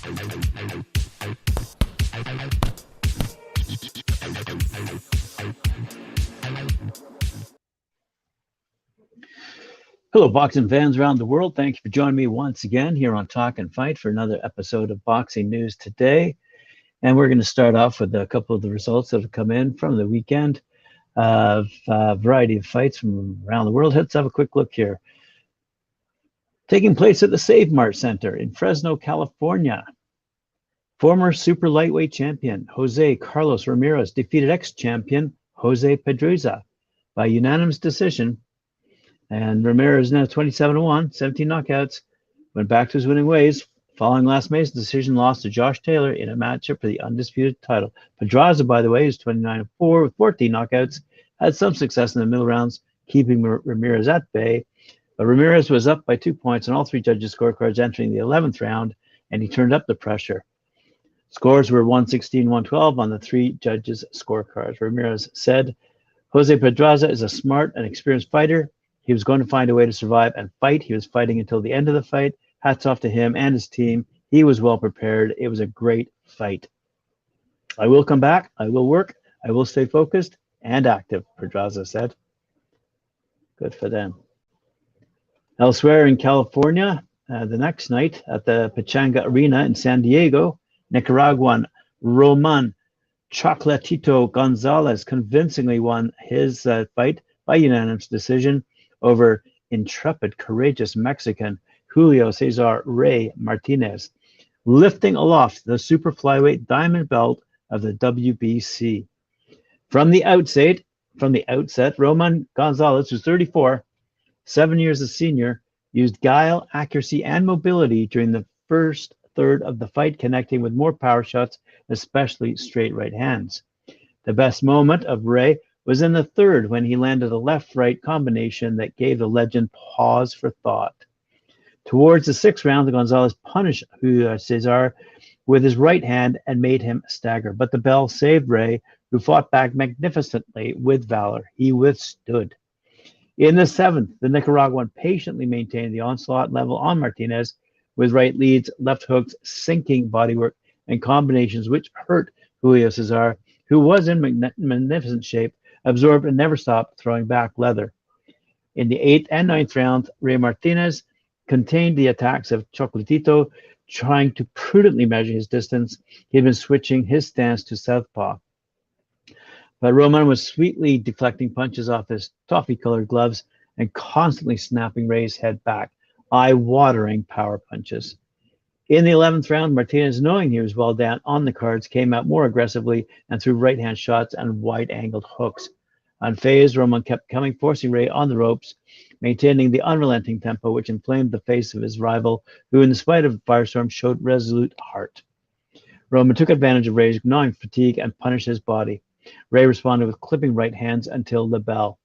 Hello, boxing fans around the world. Thank you for joining me once again here on Talk and Fight for another episode of Boxing News Today. And we're going to start off with a couple of the results that have come in from the weekend of a variety of fights from around the world. Let's have a quick look here. Taking place at the Save Mart Center in Fresno, California. Former super lightweight champion Jose Carlos Ramirez defeated ex-champion Jose Pedraza by unanimous decision. And Ramirez is now 27-1, 17 knockouts, went back to his winning ways. Following last May's decision, lost to Josh Taylor in a matchup for the undisputed title. Pedraza, by the way, is 29-4 with 14 knockouts, had some success in the middle rounds, keeping Ramirez at bay. But Ramirez was up by 2 points on all three judges' scorecards entering the 11th round, and he turned up the pressure. Scores were 116-112 on the three judges' scorecards. Ramirez said, Jose Pedraza is a smart and experienced fighter. He was going to find a way to survive and fight. He was fighting until the end of the fight. Hats off to him and his team. He was well prepared. It was a great fight. I will come back. I will work. I will stay focused and active, Pedraza said. Good for them. Elsewhere in California, the next night at the Pachanga Arena in San Diego, Nicaraguan Roman Chocolatito Gonzalez convincingly won his fight by unanimous decision over intrepid, courageous Mexican Julio Cesar Rey Martinez, lifting aloft the super flyweight diamond belt of the WBC. From the outset, Roman Gonzalez, who's 34, 7 years a senior, used guile, accuracy, and mobility during the first third of the fight, connecting with more power shots, especially straight right hands. The best moment of Rey was in the third when he landed a left-right combination that gave the legend pause for thought. Towards the sixth round, Gonzalez punished Cesar with his right hand and made him stagger. But the bell saved Rey, who fought back magnificently with valor. He withstood. In the seventh, the Nicaraguan patiently maintained the onslaught level on Martinez with right leads, left hooks, sinking bodywork, and combinations which hurt Julio Cesar, who was in magnificent shape, absorbed and never stopped throwing back leather. In the eighth and ninth rounds, Rey Martinez contained the attacks of Chocolatito, trying to prudently measure his distance. He had been switching his stance to southpaw. But Roman was sweetly deflecting punches off his toffee-colored gloves and constantly snapping Rey's head back, eye-watering power punches. In the 11th round, Martinez, knowing he was well down on the cards, came out more aggressively and threw right-hand shots and wide-angled hooks. Unfazed, Roman kept coming, forcing Rey on the ropes, maintaining the unrelenting tempo which inflamed the face of his rival, who, in spite of the firestorm, showed resolute heart. Roman took advantage of Rey's gnawing fatigue and punished his body. Rey responded with clipping right hands until the bell.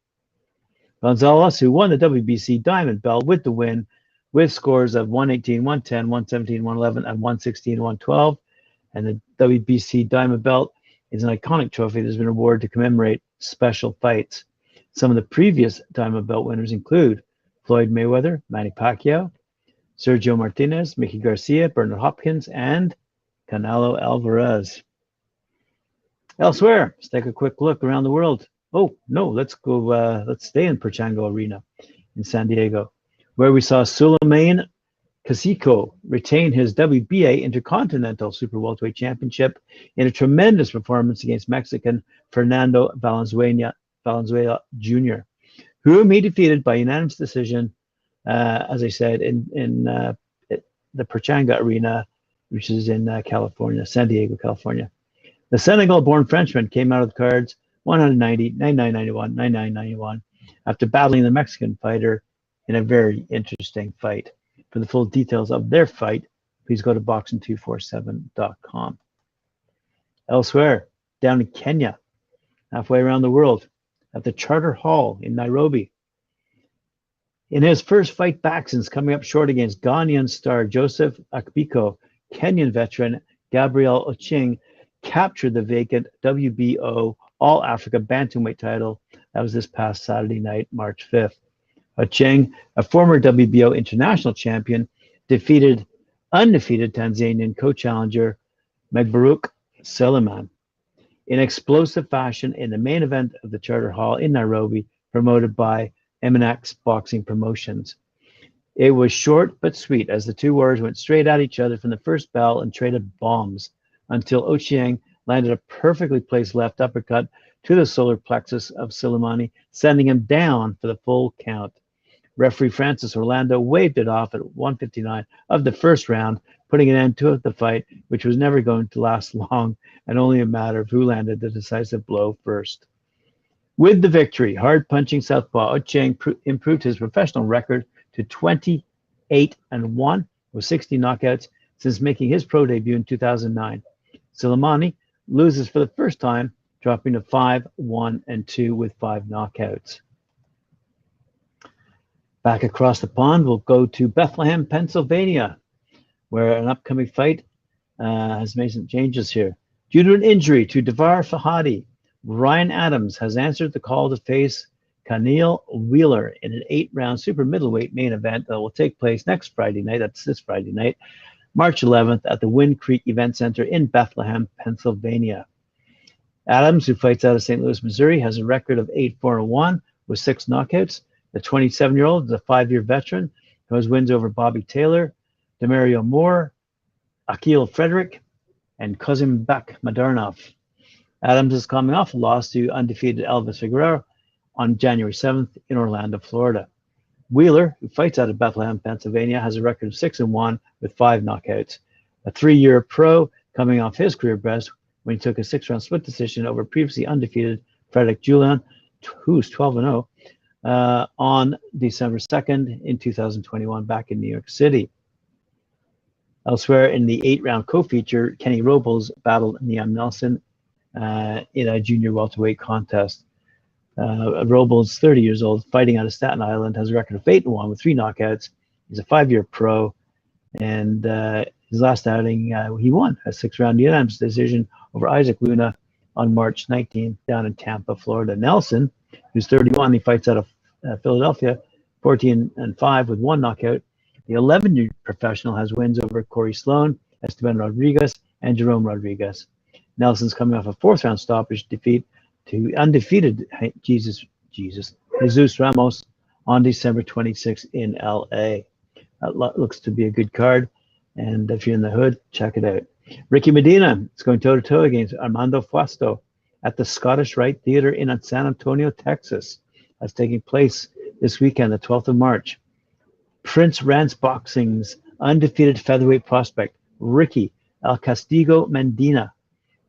Gonzalez, who won the WBC Diamond Belt with the win, with scores of 118, 110, 117, 111, and 116, 112. And the WBC Diamond Belt is an iconic trophy that has been awarded to commemorate special fights. Some of the previous Diamond Belt winners include Floyd Mayweather, Manny Pacquiao, Sergio Martinez, Mickey Garcia, Bernard Hopkins, and Canelo Alvarez. Elsewhere, let's take a quick look around the world. Oh, no, let's stay in Pachanga Arena in San Diego, where we saw Suleiman Casico retain his WBA Intercontinental Super Welterweight Championship in a tremendous performance against Mexican Fernando Valenzuela Jr., whom he defeated by unanimous decision, as I said, in the Pachanga Arena, which is in California, San Diego, California. The Senegal-born Frenchman came out of the cards 190, 9991, 9991 after battling the Mexican fighter in a very interesting fight. For the full details of their fight, please go to boxing247.com. Elsewhere, down in Kenya, halfway around the world, at the Charter Hall in Nairobi. In his first fight back since coming up short against Ghanaian star Joseph Akbiko, Kenyan veteran Gabriel Oching captured the vacant WBO All-Africa Bantamweight title. That was this past Saturday night, March 5th. Oching, a former WBO international champion, defeated undefeated Tanzanian co-challenger Megbaruk Suleiman in explosive fashion in the main event of the Charter Hall in Nairobi, promoted by MNX Boxing Promotions. It was short but sweet as the two warriors went straight at each other from the first bell and traded bombs until Ochieng landed a perfectly placed left uppercut to the solar plexus of Suleimani, sending him down for the full count. Referee Francis Orlando waved it off at 1:59 of the first round, putting an end to the fight, which was never going to last long and only a matter of who landed the decisive blow first. With the victory, hard-punching southpaw Ochieng improved his professional record to 28-1 with 60 knockouts since making his pro debut in 2009. Suleimani loses for the first time, dropping to 5-1-2 with 5 knockouts. Back across the pond, we'll go to Bethlehem, Pennsylvania, where an upcoming fight has made some changes here. Due to an injury to Davar Fahadi, Ryan Adams has answered the call to face Kaneil Wheeler in an 8-round super middleweight main event that will take place next Friday night. That's this Friday night, March 11th, at the Wind Creek Event Center in Bethlehem, Pennsylvania. Adams, who fights out of St. Louis, Missouri, has a record of 8-4-1 with 6 knockouts. The 27-year-old is a 5-year veteran who has wins over Bobby Taylor, Demario Moore, Akil Frederick, and Kozimbek Madarnov. Adams is coming off a loss to undefeated Elvis Figueroa on January 7th in Orlando, Florida. Wheeler, who fights out of Bethlehem, Pennsylvania, has a record of 6-1 with 5 knockouts. A 3-year pro coming off his career best when he took a 6-round split decision over previously undefeated Frederick Julian, who's 12-0, on December 2nd in 2021 back in New York City. Elsewhere in the 8-round co-feature, Kenny Robles battled Liam Nelson in a junior welterweight contest. Robles, 30 years old, fighting out of Staten Island, has a record of 8-1 with 3 knockouts. He's a 5-year pro, and his last outing, he won a 6-round unanimous decision over Isaac Luna on March 19th down in Tampa, Florida. Nelson, who's 31, he fights out of Philadelphia, 14-5 with 1 knockout. The 11-year professional has wins over Corey Sloan, Esteban Rodriguez, and Jerome Rodriguez. Nelson's coming off a 4th-round stoppage defeat to undefeated Jesus Ramos on December 26th in LA. That looks to be a good card, and if you're in the hood, check it out. Ricky Medina is going toe-to-toe against Armando Fausto at the Scottish Rite Theater in San Antonio, Texas. That's taking place this weekend, the 12th of March. Prince Rance Boxing's undefeated featherweight prospect, Ricky El Castigo Medina,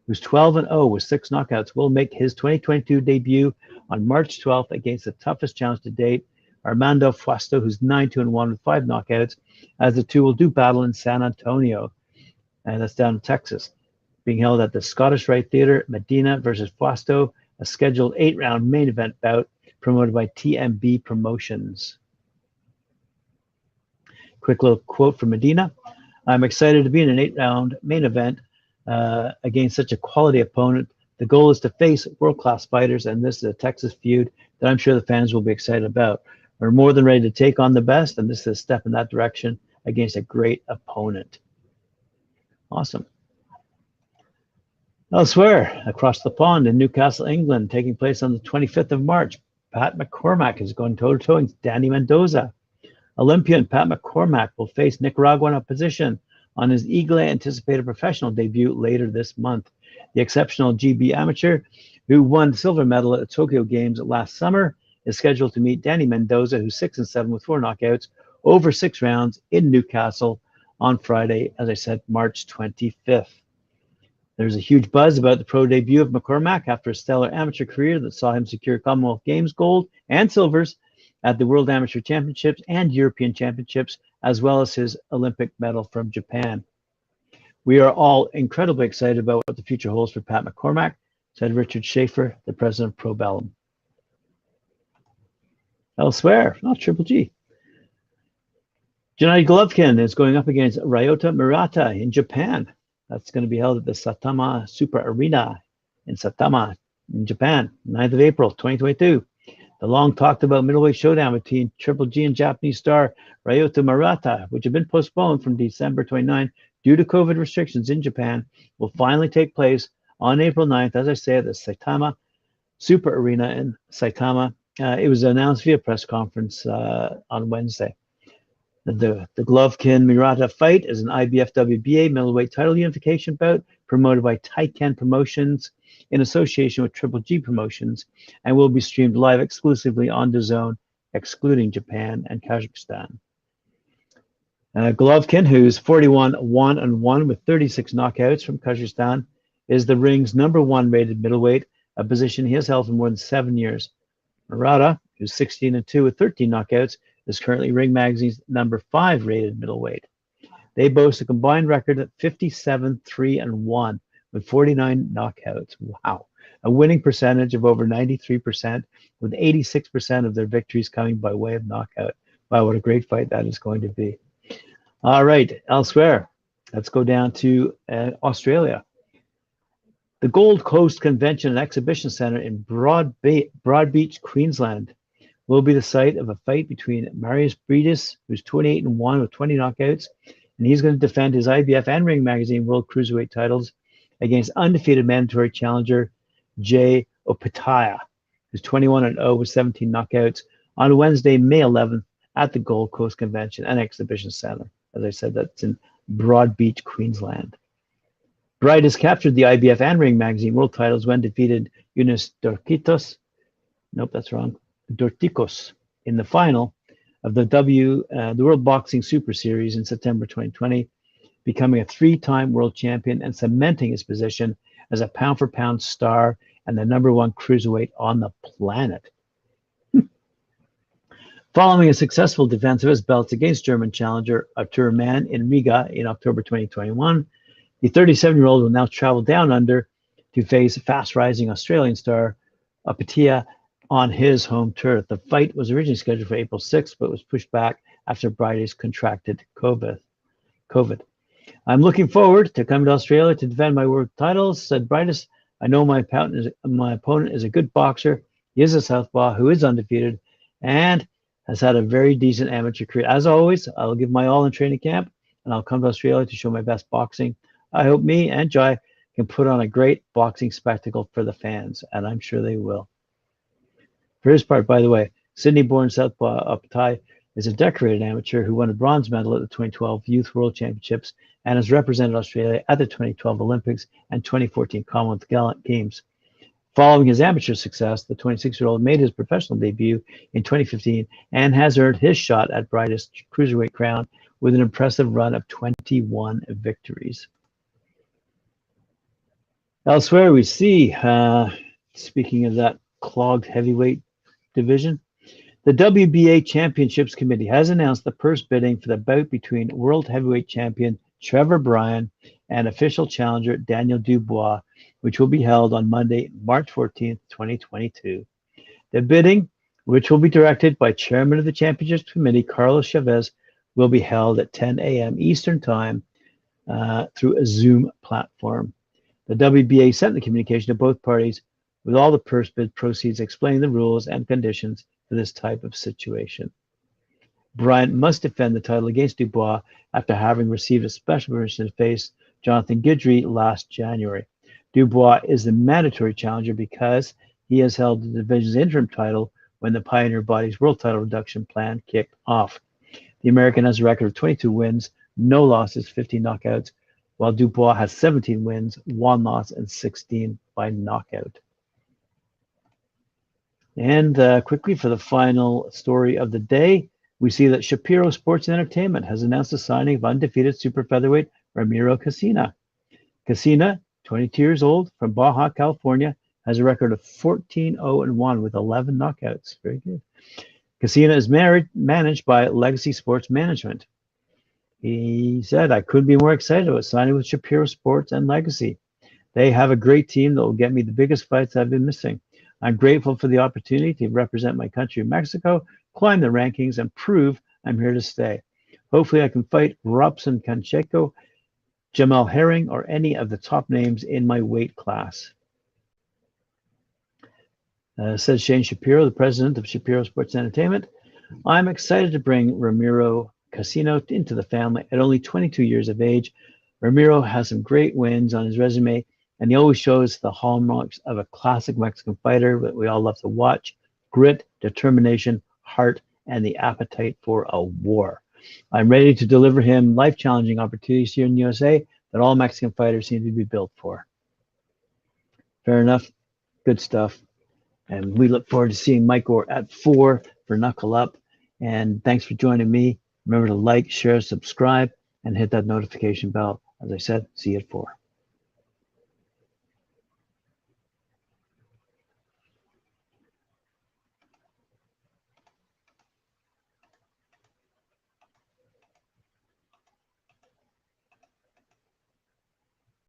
who's 12-0 with 6 knockouts, will make his 2022 debut on March 12th against the toughest challenge to date, Armando Fausto, who's 9-2-1 with 5 knockouts, as the two will do battle in San Antonio, and that's down in Texas. Being held at the Scottish Rite Theater, Medina versus Fausto, a scheduled 8-round main event bout promoted by TMB Promotions. Quick little quote from Medina. I'm excited to be in an 8-round main event against such a quality opponent. The goal is to face world-class fighters, and this is a Texas feud that I'm sure the fans will be excited about. We're more than ready to take on the best, and this is a step in that direction against a great opponent. Awesome. Elsewhere, across the pond in Newcastle, England, taking place on the 25th of March, Pat McCormack is going toe-to-toe against Danny Mendoza. Olympian Pat McCormack will face Nicaraguan opposition on his eagerly anticipated professional debut later this month. The exceptional GB amateur, who won the silver medal at the Tokyo Games last summer, is scheduled to meet Danny Mendoza, who's 6-7 with 4 knockouts, over 6 rounds in Newcastle on Friday, as I said, March 25th. There's a huge buzz about the pro debut of McCormack after a stellar amateur career that saw him secure Commonwealth Games gold and silvers at the World Amateur Championships and European Championships, as well as his Olympic medal from Japan. We are all incredibly excited about what the future holds for Pat McCormack, said Richard Schaefer, the president of Pro Bellum. Elsewhere, not Triple G. Gennady Golovkin is going up against Ryota Murata in Japan. That's going to be held at the Saitama Super Arena in Saitama in Japan, 9th of April, 2022. The long talked about middleweight showdown between Triple G and Japanese star Ryota Murata, which had been postponed from December 29 due to COVID restrictions in Japan, will finally take place on April 9th, as I say, at the Saitama Super Arena in Saitama. It was announced via press conference on Wednesday. The Golovkin Murata fight is an IBF WBA middleweight title unification bout promoted by Talkin Promotions in association with Triple G Promotions, and will be streamed live exclusively on DAZN, excluding Japan and Kazakhstan. Golovkin, who's 41-1-1 with 36 knockouts from Kazakhstan, is the ring's #1 rated middleweight, a position he has held for more than 7 years. Murata, who's 16-2 with 13 knockouts, is currently Ring Magazine's #5 rated middleweight. They boast a combined record of 57-3-1 with 49 knockouts. Wow. A winning percentage of over 93%, with 86% of their victories coming by way of knockout. Wow, what a great fight that is going to be. All right, elsewhere, let's go down to Australia. The Gold Coast Convention and Exhibition Centre in Broadbeach, Queensland, will be the site of a fight between Marius Briedis, who's 28-1 with 20 knockouts, and he's going to defend his IBF and Ring Magazine World Cruiserweight titles against undefeated mandatory challenger Jay Apatia, who's 21-0 with 17 knockouts, on Wednesday, May 11th, at the Gold Coast Convention and Exhibition Centre. As I said, that's in Broadbeach, Queensland. Briedis captured the IBF and Ring Magazine World titles when defeated Eunice Dorticos in the final of the World Boxing Super Series in September 2020, becoming a 3-time world champion and cementing his position as a pound-for-pound star and the #1 cruiserweight on the planet. Following a successful defense of his belts against German challenger Artur Mann in Riga in October 2021, the 37-year-old will now travel down under to face fast-rising Australian star Apatia on his home turf. The fight was originally scheduled for April 6th, but was pushed back after Briedis contracted COVID. I'm looking forward to coming to Australia to defend my world titles, said Briedis. I know my opponent is a good boxer. He is a southpaw who is undefeated and has had a very decent amateur career. As always, I'll give my all in training camp, and I'll come to Australia to show my best boxing. I hope me and Jai can put on a great boxing spectacle for the fans, and I'm sure they will. For his part, by the way, Sydney-born southpaw Apatia is a decorated amateur who won a bronze medal at the 2012 Youth World Championships and has represented Australia at the 2012 Olympics and 2014 Commonwealth Games. Following his amateur success, the 26-year-old made his professional debut in 2015 and has earned his shot at Briedis' cruiserweight crown with an impressive run of 21 victories. Elsewhere, we see, speaking of that clogged heavyweight division, the WBA Championships Committee has announced the purse bidding for the bout between world heavyweight champion Trevor Bryan and official challenger Daniel Dubois, which will be held on Monday, March 14th, 2022. The bidding, which will be directed by Chairman of the Championships Committee, Carlos Chavez, will be held at 10 a.m. Eastern Time through a Zoom platform. The WBA sent the communication to both parties with all the purse bid proceeds explaining the rules and conditions for this type of situation. Bryan must defend the title against Dubois after having received a special permission to face Jonathan Guidry last January. Dubois is the mandatory challenger because he has held the division's interim title when the Pioneer Body's world title reduction plan kicked off. The American has a record of 22 wins, no losses, 15 knockouts, while Dubois has 17 wins, 1 loss, and 16 by knockout. And quickly for the final story of the day, we see that Shapiro Sports and Entertainment has announced the signing of undefeated super featherweight Ramiro Cesena. Cesena, 22 years old, from Baja, California, has a record of 14-0-1 with 11 knockouts. Very good. Cesena is managed by Legacy Sports Management. He said, I couldn't be more excited about signing with Shapiro Sports and Legacy. They have a great team that will get me the biggest fights I've been missing. I'm grateful for the opportunity to represent my country in Mexico, climb the rankings, and prove I'm here to stay. Hopefully I can fight Robson Canseco, Jamal Herring, or any of the top names in my weight class. Says Shane Shapiro, the president of Shapiro Sports Entertainment. I'm excited to bring Ramiro Cesena into the family. At only 22 years of age, Ramiro has some great wins on his resume, and he always shows the hallmarks of a classic Mexican fighter that we all love to watch: grit, determination, heart, and the appetite for a war. I'm ready to deliver him life-challenging opportunities here in the USA that all Mexican fighters seem to be built for. Fair enough. Good stuff. And we look forward to seeing Mike Orr at 4 for Knuckle Up. And thanks for joining me. Remember to like, share, subscribe, and hit that notification bell. As I said, see you at 4.